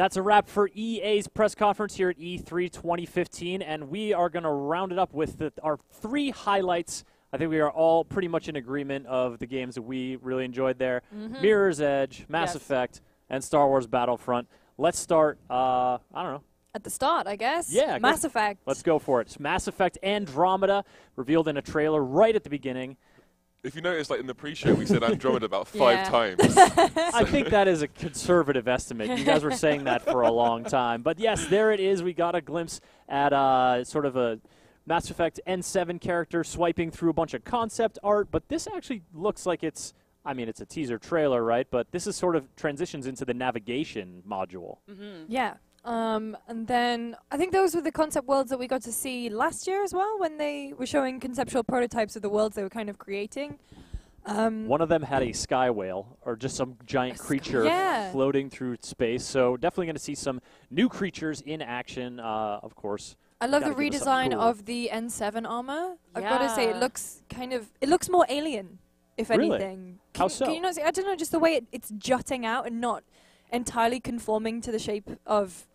That's a wrap for EA's press conference here at E3 2015, and we are going to round it up with our 3 highlights. I think we are all pretty much in agreement of the games that we really enjoyed there. Mirror's Edge, Mass Effect, and Star Wars Battlefront. Let's start, I don't know. At the start, I guess. Yeah. Mass Effect. Let's go for it. It's Mass Effect Andromeda, revealed in a trailer right at the beginning. If you notice, like in the pre-show, we said Andromeda about 5 times. I think that is a conservative estimate. You guys were saying that for a long time. But yes, there it is. We got a glimpse at sort of a Mass Effect N7 character swiping through a bunch of concept art. But this actually looks like it's a teaser trailer, right? But this is sort of transitions into the navigation module. Yeah. And then I think those were the concept worlds that we got to see last year as well, when they were showing conceptual prototypes of the worlds they were kind of creating. One of them had a sky whale, or just some giant creature floating through space. So definitely going to see some new creatures in action, of course. I love the redesign of the N7 armor. I've got to say, it looks more alien, if anything. How so? Can you not see? I don't know, just the way it's jutting out and not entirely conforming to the shape of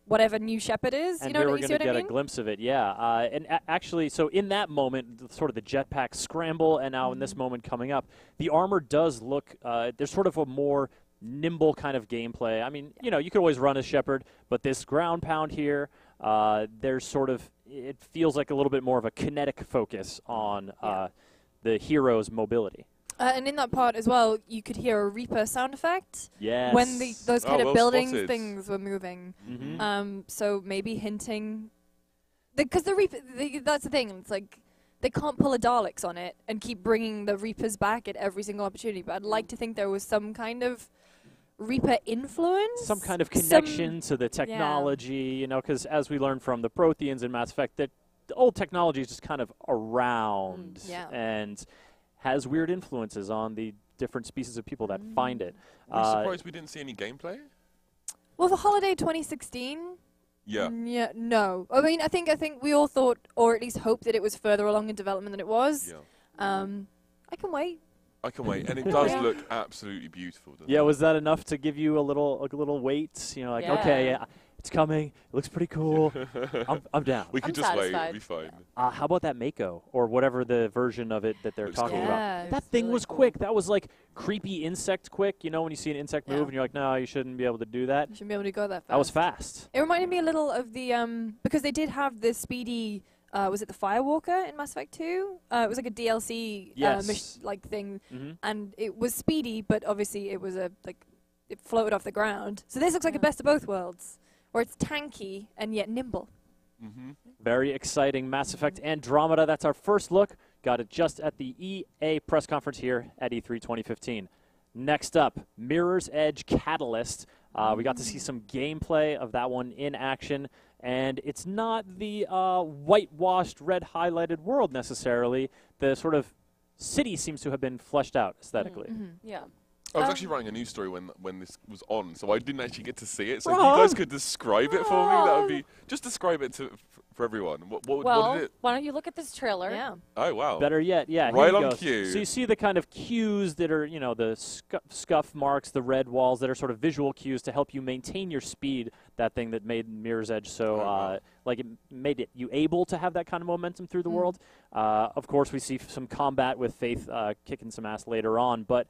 whatever New Shepard is. And you know here what we're I mean? going to get a glimpse of it, yeah. And actually, so in that moment, sort of the jetpack scramble, and now in this moment coming up, the armor does look, there's sort of a more nimble kind of gameplay. I mean, you know, you could always run as Shepard, but this ground pound here, there's sort of, it feels like a little bit more of a kinetic focus on the hero's mobility. And in that part as well, you could hear a Reaper sound effect when those kind of buildings things were moving. So maybe hinting, because the Reaper, that's the thing. It's like they can't pull a Daleks on it and keep bringing the Reapers back at every single opportunity. But I'd like to think there was some kind of Reaper influence, some kind of connection to the technology. You know, because as we learned from the Protheans in Mass Effect, that the old technology is just kind of around and has weird influences on the different species of people that find it. I'm surprised we didn't see any gameplay. Well, the Holiday 2016. Yeah. No. I mean, I think we all thought, or at least hoped, that it was further along in development than it was. Yeah. I can wait. I can wait, and it does look absolutely beautiful. Yeah, was that enough to give you a little wait? You know, like okay, it's coming. It looks pretty cool. I'm down. We could just wait. It'll be fine. How about that Mako or whatever the version of it that they're talking about? That thing was quick. That was like creepy insect quick. You know, when you see an insect move and you're like, no, you shouldn't be able to do that. You shouldn't be able to go that fast. That was fast. It reminded me a little of the because they did have the speedy. Was it the Firewalker in Mass Effect 2? It was like a DLC like thing, and it was speedy, but obviously it was it floated off the ground. So this looks like a best of both worlds, where it's tanky and yet nimble. Very exciting. Mass Effect Andromeda. That's our first look. Got it just at the EA press conference here at E3 2015. Next up, Mirror's Edge Catalyst. We got to see some gameplay of that one in action. And it's not the whitewashed, red highlighted world necessarily. The sort of city seems to have been fleshed out aesthetically. Yeah. I was actually writing a news story when this was on, so I didn't actually get to see it. So if you guys could describe it for me, that would be... Just describe it for everyone. What did it... Why don't you look at this trailer? Yeah. Oh, wow. Better yet, yeah. Right on cue. So you see the kind of cues that are, you know, the scuff marks, the red walls that are sort of visual cues to help you maintain your speed, that thing that made Mirror's Edge so, like it made you able to have that kind of momentum through the world. Of course, we see some combat with Faith kicking some ass later on, but...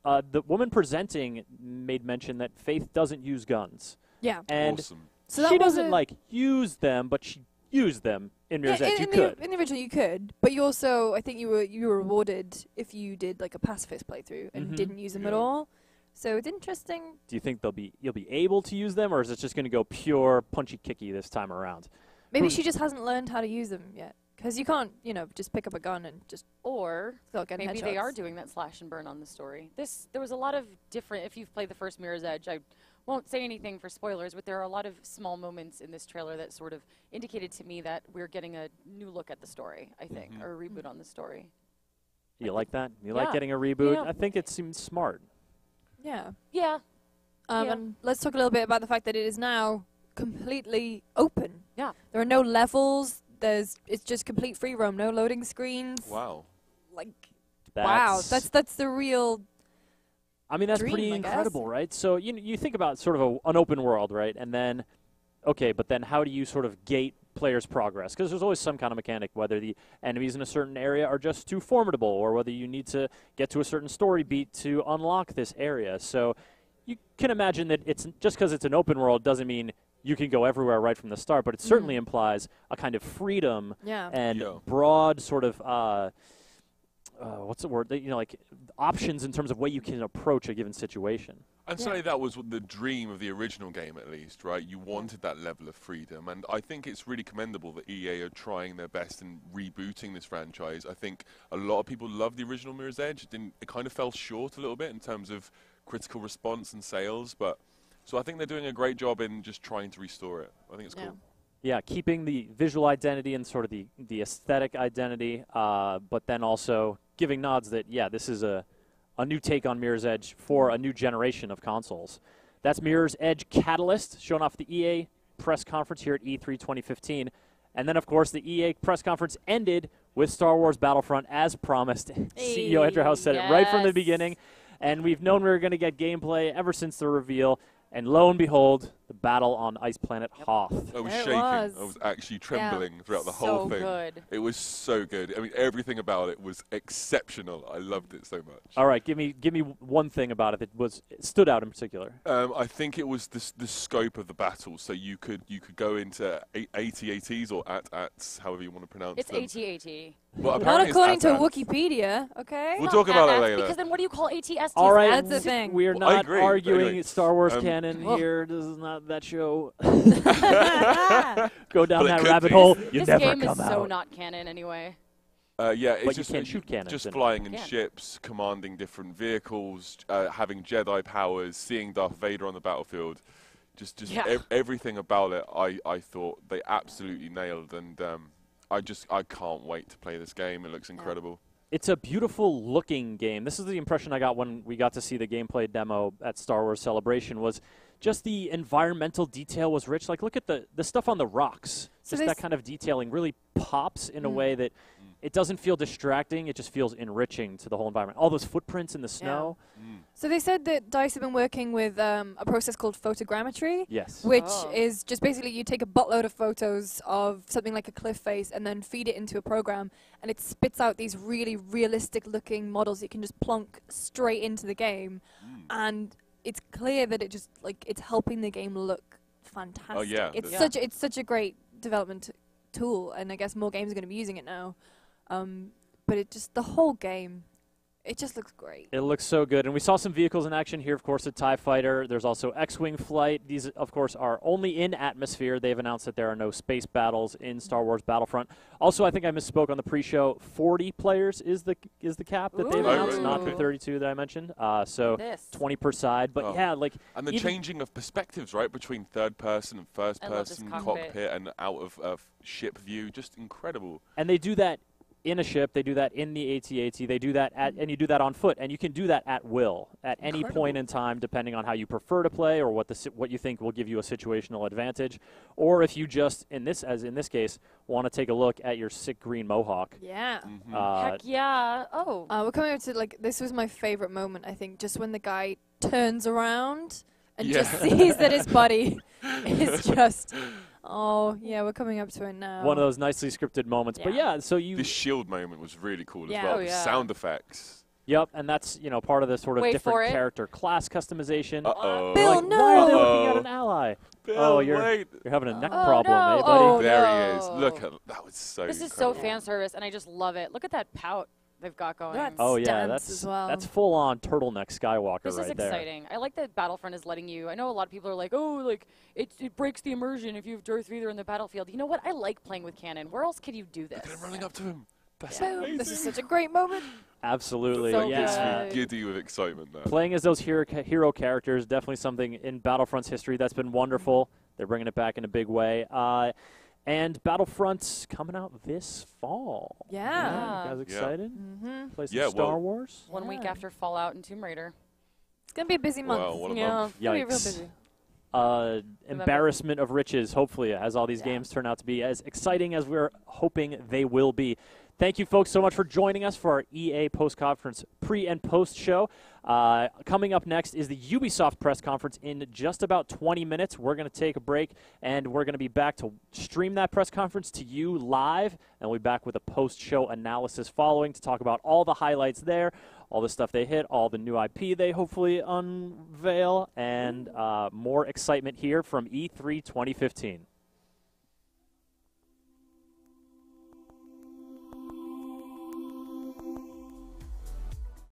the woman presenting made mention that Faith doesn't use guns. Yeah. And awesome. So she doesn't, use them, but she used them in Mirror's Edge. You could. In the original, you could. But you also, I think you were rewarded if you did, like, a pacifist playthrough and didn't use them at all. So it's interesting. Do you think you'll be able to use them, or is it just going to go pure punchy-kicky this time around? Maybe she just hasn't learned how to use them yet. Because you can't, just pick up a gun and just... Or maybe they headshots. are doing that slash and burn on the story. There was a lot of different... If you've played the first Mirror's Edge, I won't say anything for spoilers, but there are a lot of small moments in this trailer that sort of indicated to me that we're getting a new look at the story, I think, or a reboot on the story. You like that? You like getting a reboot? Yeah. I think it seems smart. Yeah. Yeah. And let's talk a little bit about the fact that it is now completely open. Yeah. There are no levels. It's just complete free roam, no loading screens. Wow. Wow, that's the real I mean, that's pretty incredible, right? So you think about sort of an open world, right? And then, okay, but then how do you sort of gate players' progress? Because there's always some kind of mechanic, whether the enemies in a certain area are just too formidable or whether you need to get to a certain story beat to unlock this area. So you can imagine that it's just because it's an open world doesn't mean you can go everywhere right from the start, but it certainly implies a kind of freedom and broad sort of what's the word? Like options in terms of way you can approach a given situation. And certainly that was the dream of the original game, at least, right? You wanted that level of freedom, and I think it's really commendable that EA are trying their best in rebooting this franchise. I think a lot of people love the original Mirror's Edge. It kind of fell short a little bit in terms of critical response and sales, but so I think they're doing a great job in just trying to restore it. I think it's cool. Yeah, keeping the visual identity and sort of the aesthetic identity, but then also giving nods that, this is a new take on Mirror's Edge for a new generation of consoles. That's Mirror's Edge Catalyst, shown off the EA press conference here at E3 2015. And then, of course, the EA press conference ended with Star Wars Battlefront as promised. CEO Andrew House said it right from the beginning. And we've known we were going to get gameplay ever since the reveal. And lo and behold, the battle on Ice Planet Hoth. I was shaking. I was actually trembling throughout the whole thing. Good. It was so good. I mean, everything about it was exceptional. I loved it so much. All right, give me one thing about it that stood out in particular. I think it was the scope of the battle. So you could go into AT-ATs or AT-ATs, however you want to pronounce them. It's AT-AT. Well, not according to Wikipedia, okay? We'll talk about it later. Because then what do do you call ATSTs? All right, that's the thing. We are not arguing Star Wars canon here. This is not that show. Go down that rabbit hole. You this never game come is out. so not canon anyway. Yeah, it's but just you can't shoot cannons. Just flying in ships, commanding different vehicles, having Jedi powers, seeing Darth Vader on the battlefield. Just everything about it, I thought they absolutely nailed, and I can't wait to play this game. It looks incredible. It's a beautiful looking game. This is the impression I got when we got to see the gameplay demo at Star Wars Celebration, was just the environmental detail was rich. Like, look at the stuff on the rocks. So just that kind of detailing really pops in a way that it doesn't feel distracting. It just feels enriching to the whole environment. All those footprints in the snow. So they said that DICE have been working with a process called photogrammetry. Yes. Which is just basically you take a buttload of photos of something like a cliff face and then feed it into a program, and it spits out these really realistic-looking models you can just plonk straight into the game. And it's clear that it's helping the game look fantastic. Oh, yeah. It's such a great development tool, and I guess more games are going to be using it now. But the whole game, it just looks great. It looks so good. And we saw some vehicles in action here, of course, a TIE Fighter. There's also X-Wing flight. These, of course, are only in atmosphere. They've announced that there are no space battles in Star Wars Battlefront. Also, I think I misspoke on the pre-show. 40 players is the cap that they've announced, not the 32 that I mentioned. So 20 per side. But and the changing of perspectives, right, between third person and first person, cockpit and out of ship view, just incredible. And they do that in a ship, they do that in the AT-AT, they do that and you do that on foot, and you can do that at will, at any point in time, depending on how you prefer to play or what you think will give you a situational advantage, or if you just, as in this case, want to take a look at your sick green mohawk. Yeah. Heck yeah. We're coming up to, this was my favorite moment, I think, just when the guy turns around and just sees that his body is just... Oh, yeah, we're coming up to it now. One of those nicely scripted moments. But so you... The shield moment was really cool as well. The sound effects. Yep, and that's, part of the sort of different character class customization. Bill, no! Why are they looking at an ally? Bill, you're having a neck problem, no. eh, buddy? There he is. Look, that was so This is so fan service, and I just love it. Look at that pout they've got going. That's full-on turtleneck Skywalker this right there. This is exciting. I like that Battlefront is letting you. I know a lot of people are like, it breaks the immersion if you have Darth Vader in the battlefield. You know what? I like playing with canon. Where else could you do this? Look at him running up to him. That's amazing. This is such a great moment. Absolutely, so Makes me giddy with excitement there. Playing as those hero characters, definitely something in Battlefront's history that's been wonderful. They're bringing it back in a big way. And Battlefront's coming out this fall. Yeah. You guys excited? Play some Yeah, Star Wars? 1 week after Fallout and Tomb Raider. It's going to be a busy month. Wow, what a month. It's going to be real busy. Embarrassment of riches, hopefully, as all these games turn out to be as exciting as we're hoping they will be. Thank you, folks, so much for joining us for our EA post-conference pre- and post-show. Coming up next is the Ubisoft press conference in just about 20 minutes. We're going to take a break, and we're going to be back to stream that press conference to you live, and we'll be back with a post-show analysis following to talk about all the highlights there, all the stuff they hit, all the new IP they hopefully unveil, and more excitement here from E3 2015.